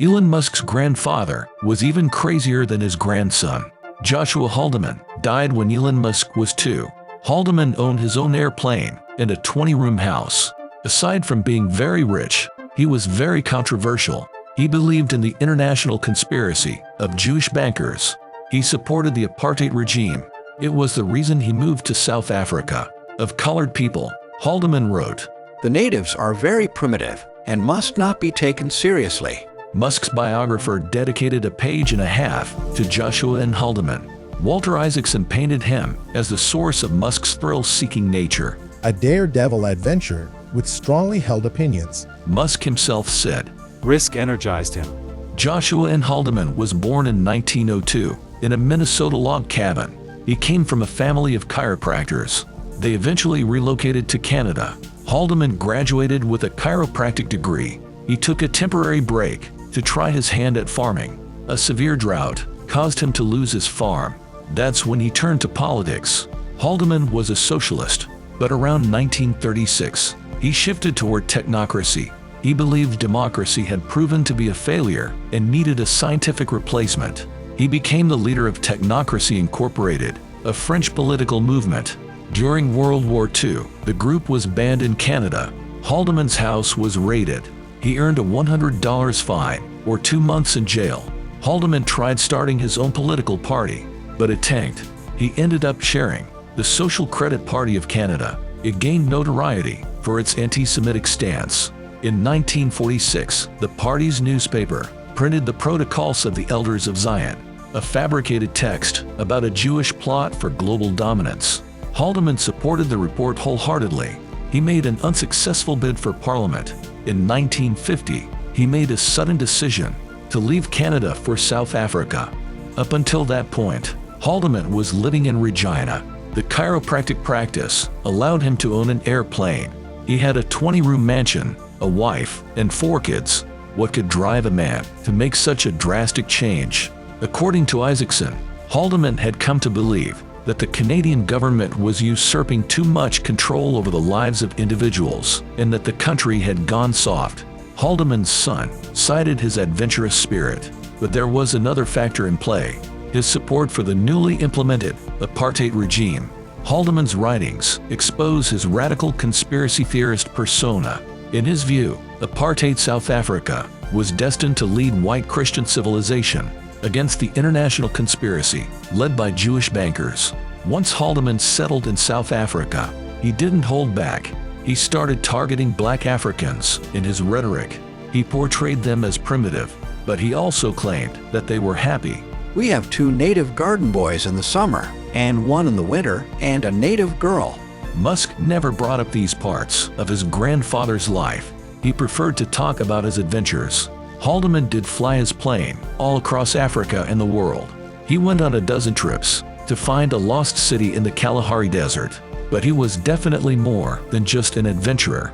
Elon Musk's grandfather was even crazier than his grandson. Joshua Haldeman died when Elon Musk was 2. Haldeman owned his own airplane and a 20-room house. Aside from being very rich, he was very controversial. He believed in the international conspiracy of Jewish bankers. He supported the apartheid regime. It was the reason he moved to South Africa. Of colored people, Haldeman wrote, "The natives are very primitive and must not be taken seriously." Musk's biographer dedicated a page and a half to Joshua and Haldeman. Walter Isaacson painted him as the source of Musk's thrill-seeking nature. A daredevil adventurer with strongly held opinions. Musk himself said, "Risk energized him." Joshua N. Haldeman was born in 1902 in a Minnesota log cabin. He came from a family of chiropractors. They eventually relocated to Canada. Haldeman graduated with a chiropractic degree. He took a temporary break to try his hand at farming. A severe drought caused him to lose his farm. That's when he turned to politics. Haldeman was a socialist, but around 1936, he shifted toward technocracy. He believed democracy had proven to be a failure and needed a scientific replacement. He became the leader of Technocracy Incorporated, a French political movement. During World War II, the group was banned in Canada. Haldeman's house was raided. He earned a $100 fine or 2 months in jail. Haldeman tried starting his own political party, but it tanked. He ended up sharing the Social Credit Party of Canada. It gained notoriety for its anti-Semitic stance. In 1946, the party's newspaper printed the Protocols of the Elders of Zion, a fabricated text about a Jewish plot for global dominance. Haldeman supported the report wholeheartedly. He made an unsuccessful bid for Parliament. In 1950, he made a sudden decision to leave Canada for South Africa. Up until that point, Haldeman was living in Regina. The chiropractic practice allowed him to own an airplane. He had a 20-room mansion, a wife, and 4 kids. What could drive a man to make such a drastic change? According to Isaacson, Haldeman had come to believe that the Canadian government was usurping too much control over the lives of individuals and that the country had gone soft. Haldeman's son cited his adventurous spirit, but there was another factor in play: his support for the newly implemented apartheid regime. Haldeman's writings expose his radical conspiracy theorist persona. In his view, apartheid South Africa was destined to lead white Christian civilization against the international conspiracy led by Jewish bankers. Once Haldeman settled in South Africa, he didn't hold back. He started targeting black Africans in his rhetoric. He portrayed them as primitive, but he also claimed that they were happy. "We have 2 native garden boys in the summer and 1 in the winter and a native girl." Musk never brought up these parts of his grandfather's life. He preferred to talk about his adventures. Haldeman did fly his plane all across Africa and the world. He went on a dozen trips to find a lost city in the Kalahari Desert. But he was definitely more than just an adventurer.